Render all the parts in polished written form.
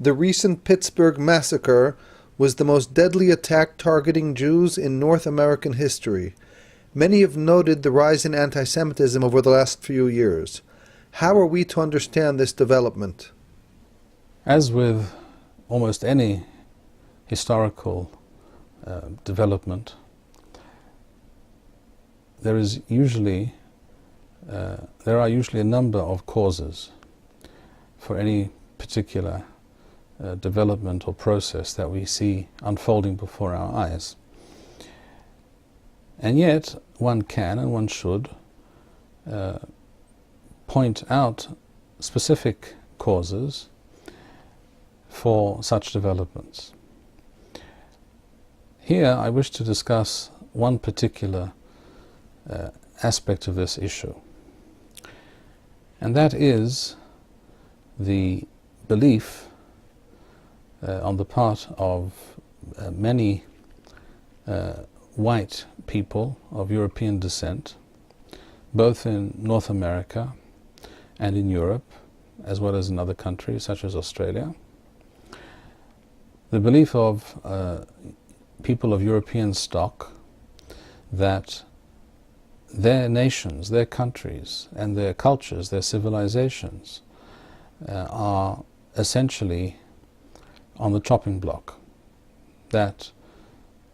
The recent Pittsburgh massacre was the most deadly attack targeting Jews in North American history. Many have noted the rise in anti-Semitism over the last few years. How are we to understand this development? As with almost any historical development, there are usually a number of causes for any particular development or process that we see unfolding before our eyes. And yet one can and one should point out specific causes for such developments. Here I wish to discuss one particular aspect of this issue, and that is the belief on the part of many white people of European descent, both in North America and in Europe, as well as in other countries such as Australia. The belief of people of European stock that their nations, their countries, and their cultures, their civilizations are essentially on the chopping block, that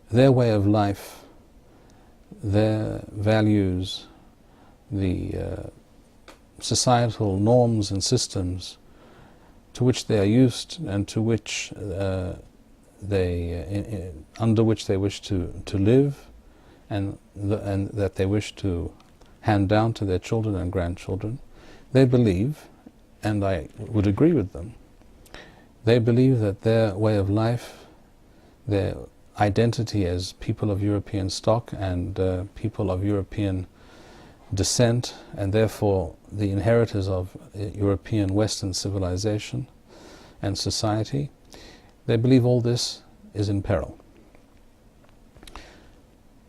their way of life, their values, the societal norms and systems to which they are used and to which under which they wish to live, and that they wish to hand down to their children and grandchildren, they believe, and I would agree with them, they believe that their way of life, their identity as people of European stock and people of European descent, and therefore the inheritors of European Western civilization and society, they believe all this is in peril.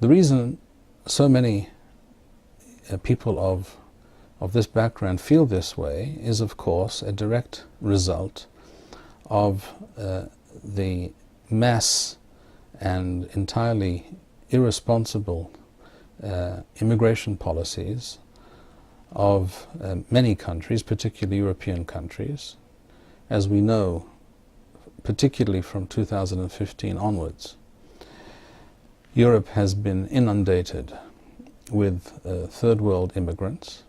The reason so many people of this background feel this way is, of course, a direct result of the mass and entirely irresponsible immigration policies of many countries, particularly European countries. As we know, particularly from 2015 onwards, Europe has been inundated with third world immigrants.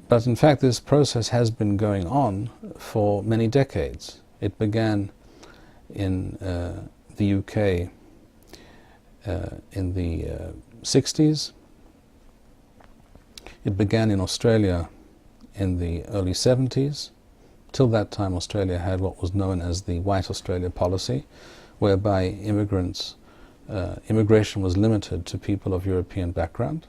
But in fact this process has been going on for many decades. It began in the UK in the 60s. It began in Australia in the early 70s. Till that time Australia had what was known as the White Australia policy, whereby immigration was limited to people of European background.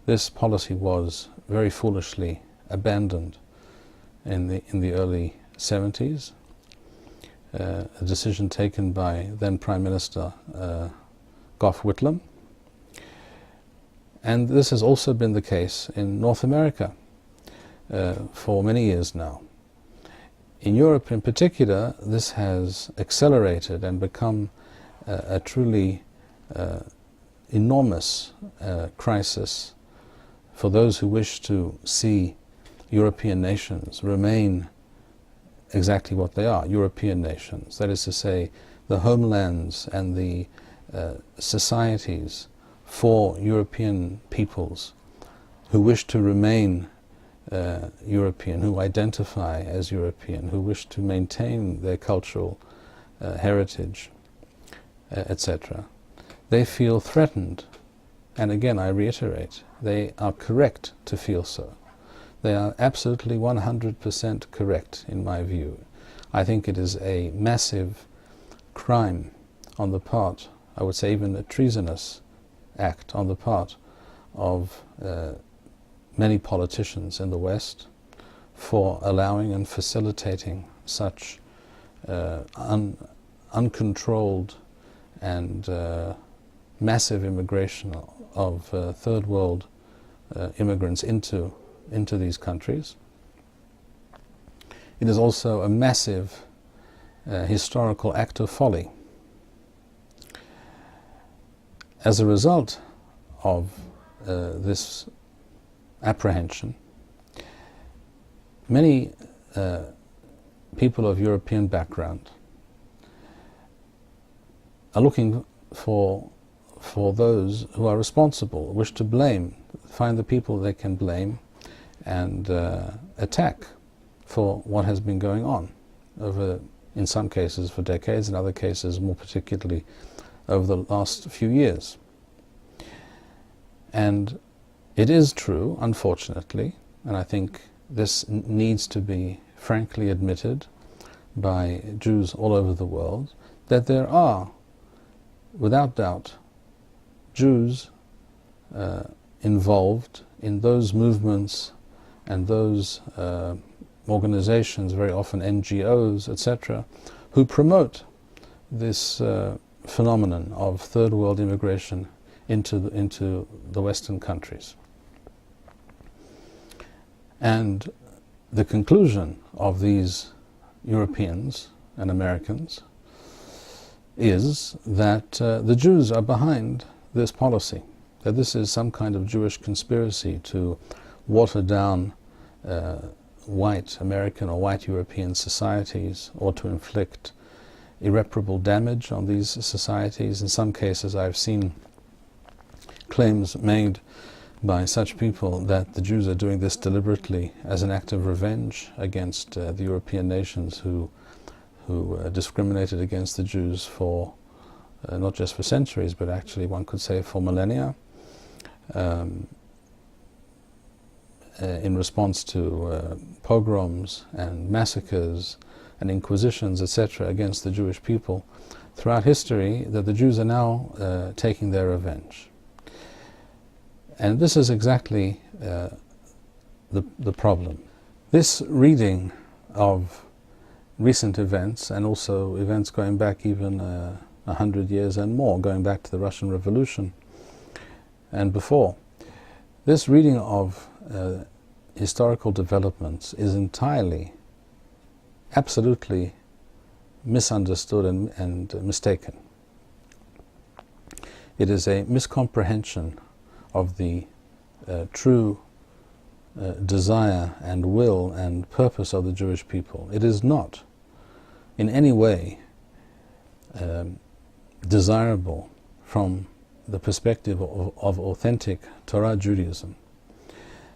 This policy was very foolishly abandoned in the early 70s. A decision taken by then Prime Minister Gough Whitlam. And this has also been the case in North America for many years now. In Europe in particular, this has accelerated and become a truly enormous crisis for those who wish to see European nations remain exactly what they are, European nations. That is to say, the homelands and the societies for European peoples who wish to remain European, who identify as European, who wish to maintain their cultural heritage, etc. They feel threatened. And again, I reiterate, they are correct to feel so. They are absolutely 100% correct in my view. I think it is a massive crime on the part, I would say even a treasonous act on the part of many politicians in the West for allowing and facilitating such uncontrolled and massive immigration of third world immigrants into these countries. it is also a massive historical act of folly. As a result of this apprehension, many people of European background are looking for those who are responsible, wish to blame, find the people they can blame and attack for what has been going on over, in some cases for decades, in other cases more particularly over the last few years. And it is true, unfortunately, and I think this needs to be frankly admitted by Jews all over the world, that there are, without doubt, Jews involved in those movements and those organizations, very often NGOs, etc., who promote this phenomenon of third world immigration into the Western countries. And the conclusion of these Europeans and Americans is that the Jews are behind this policy, that this is some kind of Jewish conspiracy to water down white American or white European societies, or to inflict irreparable damage on these societies. In some cases I've seen claims made by such people that the Jews are doing this deliberately as an act of revenge against the European nations who discriminated against the Jews for not just for centuries, but actually one could say for millennia, in response to pogroms and massacres and inquisitions, etc., against the Jewish people throughout history, that the Jews are now taking their revenge. And this is exactly the problem. This reading of recent events, and also events going back even 100 years and more, going back to the Russian Revolution and before, this reading of historical developments is entirely, absolutely misunderstood and mistaken. It is a miscomprehension of the true desire and will and purpose of the Jewish people. It is not in any way desirable from the perspective of authentic Torah Judaism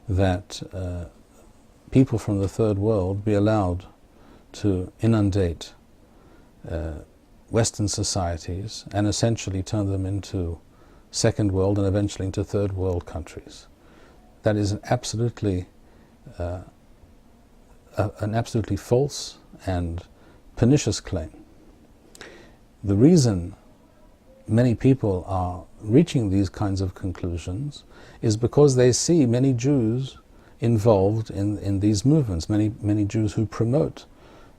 that people from the third world be allowed to inundate Western societies and essentially turn them into second world and eventually into third world countries. That is an absolutely false and pernicious claim. The reason many people are reaching these kinds of conclusions is because they see many Jews involved in these movements, many Jews who promote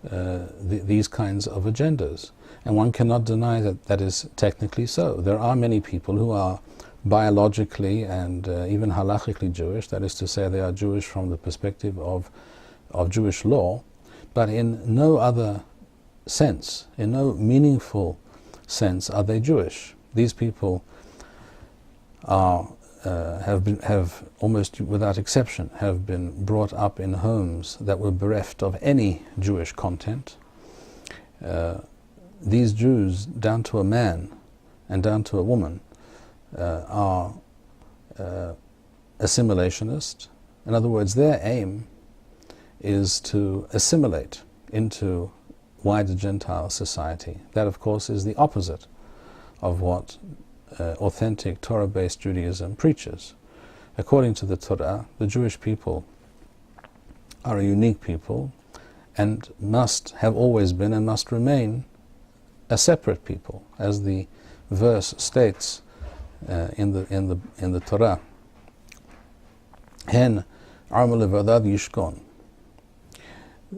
these kinds of agendas. And one cannot deny that that is technically so. There are many people who are biologically and even halachically Jewish, that is to say they are Jewish from the perspective of Jewish law, but in no other sense, in no meaningful sense are they Jewish. These people are have almost without exception have been brought up in homes that were bereft of any Jewish content. These Jews, down to a man and down to a woman, are assimilationist. In other words, their aim is to assimilate into wider Gentile society. That, of course, is the opposite of what authentic Torah-based Judaism preaches. According to the Torah, the Jewish people are a unique people and must have always been and must remain a separate people, as the verse states in the Torah. Hen Am Levadad Yishkon.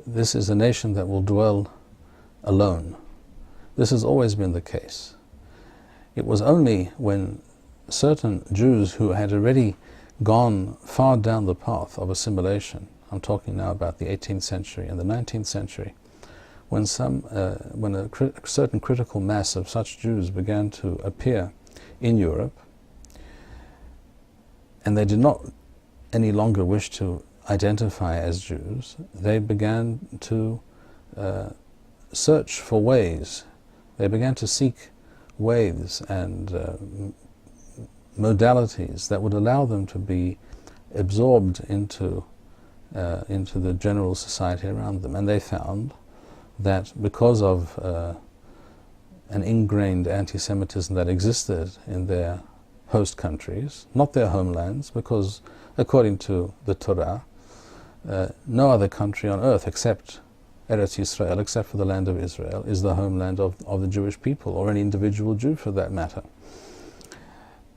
This is a nation that will dwell alone. This has always been the case. It was only when certain Jews who had already gone far down the path of assimilation I'm talking now about the 18th century and the 19th century, when a certain critical mass of such Jews began to appear in Europe, and they did not any longer wish to identify as Jews, they began to search for ways. They began to seek ways and modalities that would allow them to be absorbed into the general society around them. And they found that because of an ingrained anti-Semitism that existed in their host countries, not their homelands, because according to the Torah, no other country on earth except Eretz Yisrael, except for the land of Israel, is the homeland of the Jewish people, or any individual Jew for that matter.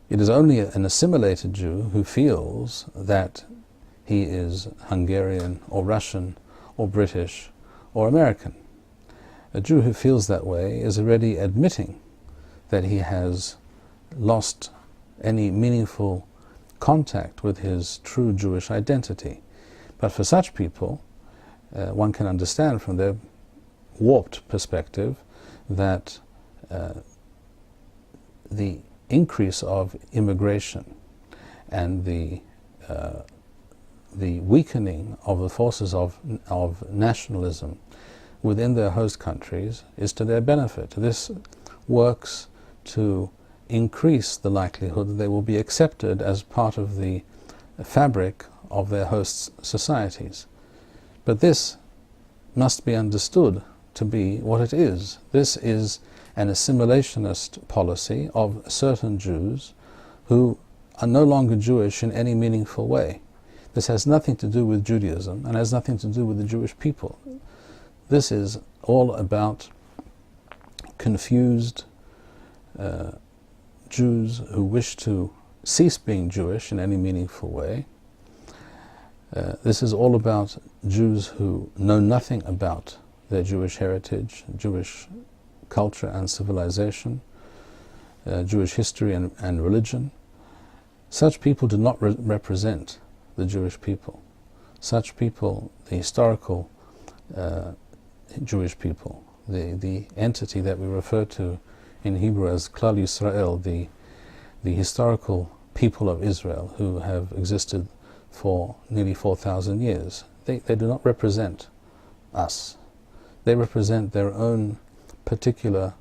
It is only an assimilated Jew who feels that he is Hungarian or Russian or British or American. A Jew who feels that way is already admitting that he has lost any meaningful contact with his true Jewish identity. But for such people, one can understand from their warped perspective that the increase of immigration and the weakening of the forces of nationalism within their host countries is to their benefit. This works to increase the likelihood that they will be accepted as part of the fabric of their host societies. But this must be understood to be what it is. This is an assimilationist policy of certain Jews who are no longer Jewish in any meaningful way. This has nothing to do with Judaism and has nothing to do with the Jewish people. This is all about confused Jews who wish to cease being Jewish in any meaningful way. This is all about Jews who know nothing about their Jewish heritage, Jewish culture and civilization, Jewish history and religion. Such people do not represent the Jewish people. Such people, the historical Jewish people, the entity that we refer to in Hebrew as Klal Yisrael, the historical people of Israel who have existed for nearly 4,000 years. They do not represent us. They represent their own particular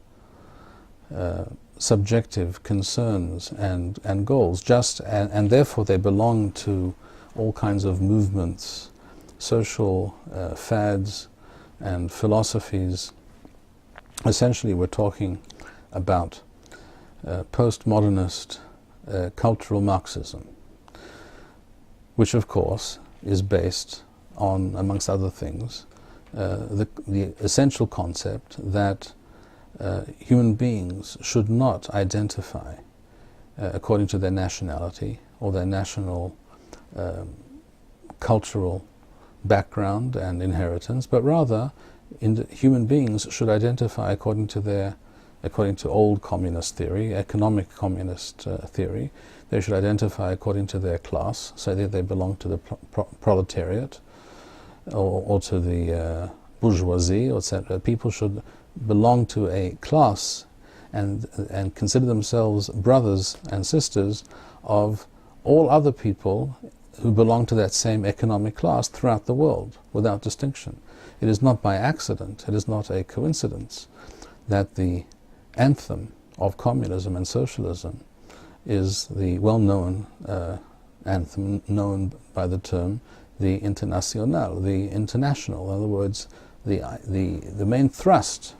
subjective concerns and goals, and therefore they belong to all kinds of movements, social fads and philosophies. Essentially, we're talking about postmodernist cultural Marxism, which of course is based on, amongst other things, the essential concept that human beings should not identify according to their nationality or their national cultural background and inheritance, but rather human beings should identify according to old communist theory, economic communist theory. They should identify according to their class, say that they belong to the proletariat or to the bourgeoisie, etc. People should belong to a class and consider themselves brothers and sisters of all other people who belong to that same economic class throughout the world, without distinction. It is not by accident, it is not a coincidence that the anthem of communism and socialism is the well-known anthem known by the term the Internationale, the international. In other words, the main thrust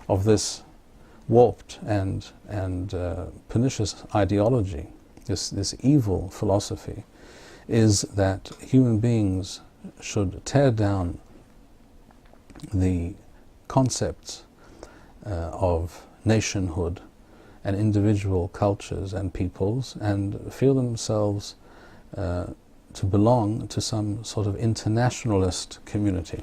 of this warped and pernicious ideology, this evil philosophy, is that human beings should tear down the concepts of nationhood and individual cultures and peoples and feel themselves to belong to some sort of internationalist community.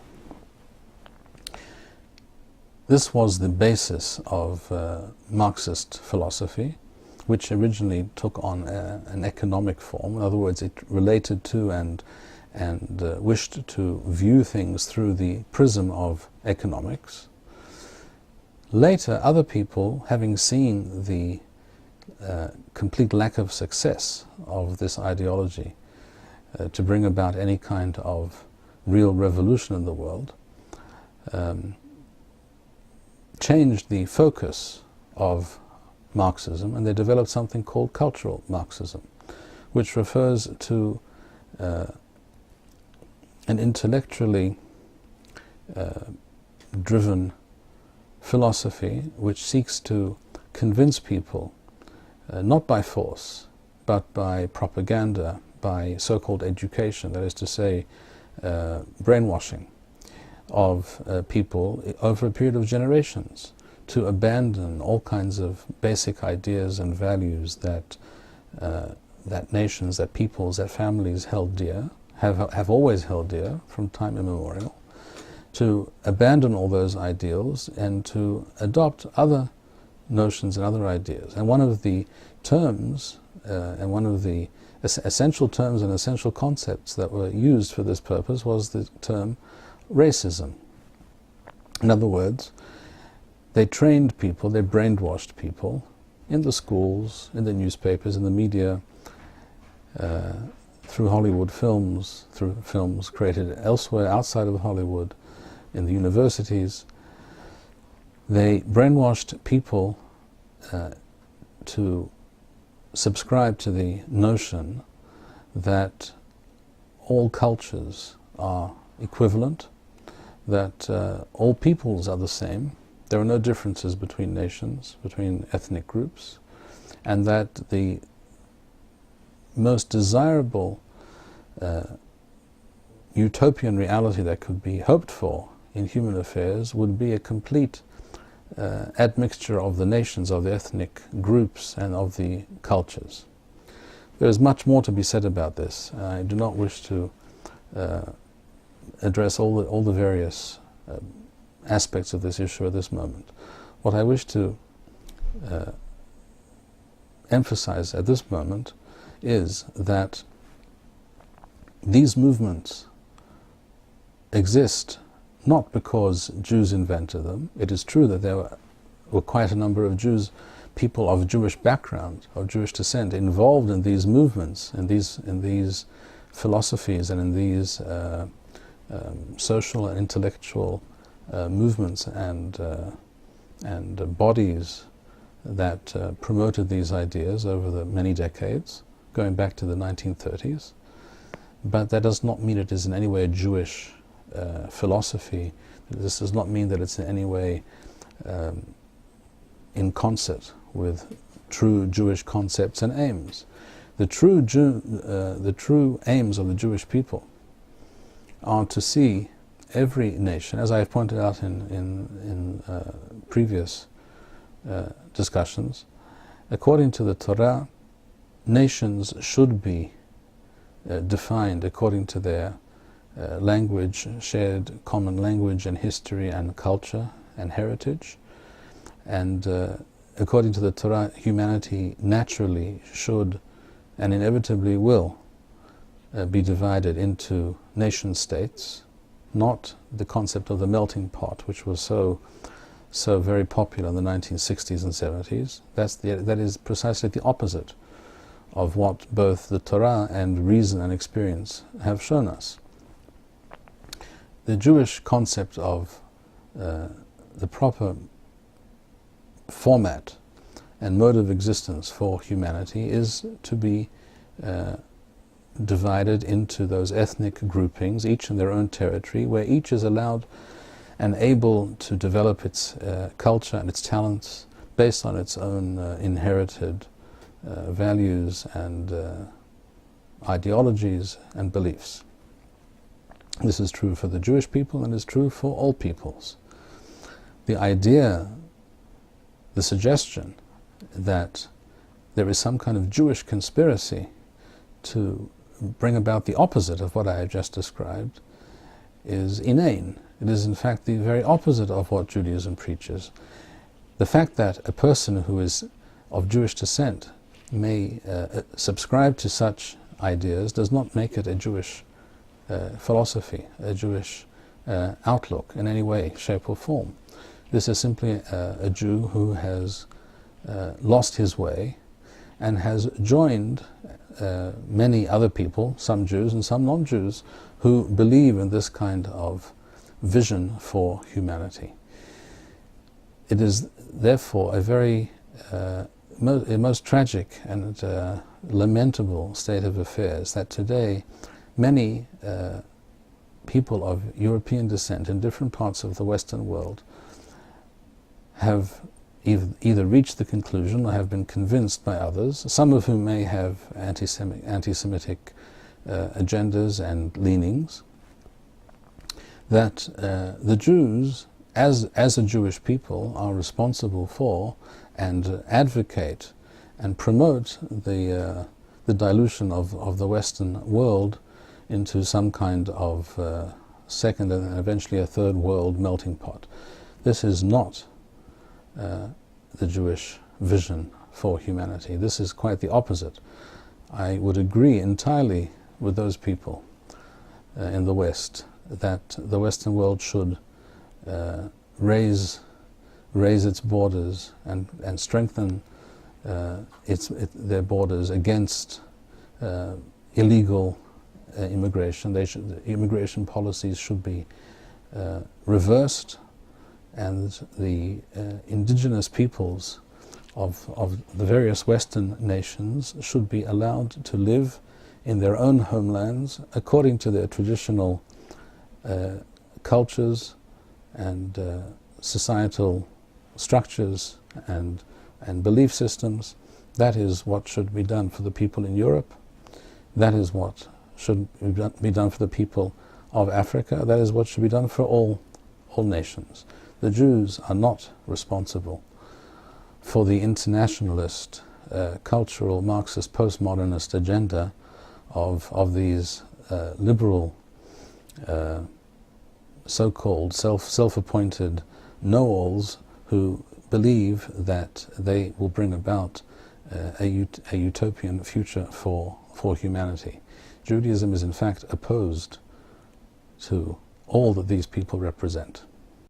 This was the basis of Marxist philosophy, which originally took on an economic form. In other words, it related to and and wished to view things through the prism of economics. Later, other people, having seen the complete lack of success of this ideology to bring about any kind of real revolution in the world, changed the focus of Marxism, and they developed something called cultural Marxism, which refers to an intellectually driven philosophy which seeks to convince people, not by force, but by propaganda, by so-called education, that is to say, brainwashing of people over a period of generations, to abandon all kinds of basic ideas and values that that nations, that peoples, that families held dear, have always held dear from time immemorial, to abandon all those ideals and to adopt other notions and other ideas. And one of the terms, and one of the essential terms and essential concepts that were used for this purpose was the term racism. In other words, they trained people, they brainwashed people in the schools, in the newspapers, in the media, through Hollywood films, through films created elsewhere outside of Hollywood, in the universities. They brainwashed people to subscribe to the notion that all cultures are equivalent, that all peoples are the same, there are no differences between nations, between ethnic groups, and that the most desirable utopian reality that could be hoped for in human affairs would be a complete admixture of the nations, of the ethnic groups, and of the cultures. There is much more to be said about this. I do not wish to address all the various aspects of this issue at this moment. What I wish to emphasize at this moment is that these movements exist not because Jews invented them. It is true that there were quite a number of Jews, people of Jewish background, of Jewish descent, involved in these movements, in these philosophies, and in these social and intellectual movements and bodies that promoted these ideas over the many decades, going back to the 1930s. But that does not mean it is in any way a Jewish philosophy. This does not mean that it's in any way in concert with true Jewish concepts and aims. The true aims of the Jewish people are to see every nation, as I have pointed out in previous discussions, according to the Torah, nations should be defined according to their language, shared common language and history and culture and heritage. And according to the Torah, humanity naturally should and inevitably will be divided into nation states, not the concept of the melting pot, which was so very popular in the 1960s and 70s. That is precisely the opposite of what both the Torah and reason and experience have shown us. The Jewish concept of the proper format and mode of existence for humanity is to be divided into those ethnic groupings, each in their own territory, where each is allowed and able to develop its culture and its talents based on its own inherited values and ideologies and beliefs. This is true for the Jewish people and is true for all peoples. The idea, the suggestion that there is some kind of Jewish conspiracy to bring about the opposite of what I have just described is inane. It is in fact the very opposite of what Judaism preaches. The fact that a person who is of Jewish descent may subscribe to such ideas does not make it a Jewish philosophy, a Jewish outlook in any way, shape or form. This is simply a Jew who has lost his way and has joined many other people, some Jews and some non-Jews, who believe in this kind of vision for humanity. It is therefore a very most tragic and lamentable state of affairs that today many people of European descent in different parts of the Western world have either reached the conclusion or have been convinced by others, some of whom may have anti-Semitic agendas and leanings, that the Jews, as a Jewish people, are responsible for and advocate and promote the dilution of the Western world into some kind of second and eventually a third world melting pot. This is not the Jewish vision for humanity. This is quite the opposite. I would agree entirely with those people in the West that the Western world should raise its borders and strengthen their borders against illegal immigration. Immigration policies should be reversed, and the indigenous peoples of the various Western nations should be allowed to live in their own homelands according to their traditional cultures and societal structures and belief systems. That is what should be done for the people in Europe. That is what should be done for the people of Africa. That is what should be done for all nations. The Jews are not responsible for the internationalist, cultural, Marxist, postmodernist agenda of these liberal, so-called self-appointed know-alls who believe that they will bring about a utopian future for humanity. Judaism is in fact opposed to all that these people represent.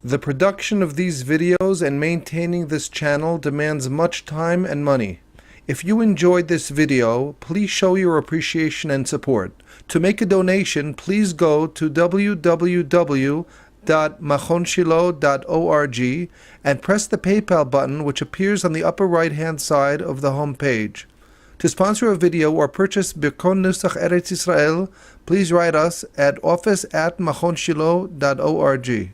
The production of these videos and maintaining this channel demands much time and money. If you enjoyed this video, please show your appreciation and support. To make a donation, please go to www.machonshiloh.org and press the PayPal button which appears on the upper right-hand side of the home page. To sponsor a video or purchase Birkon Nusach Eretz Yisrael, please write us at office@machonshiloh.org.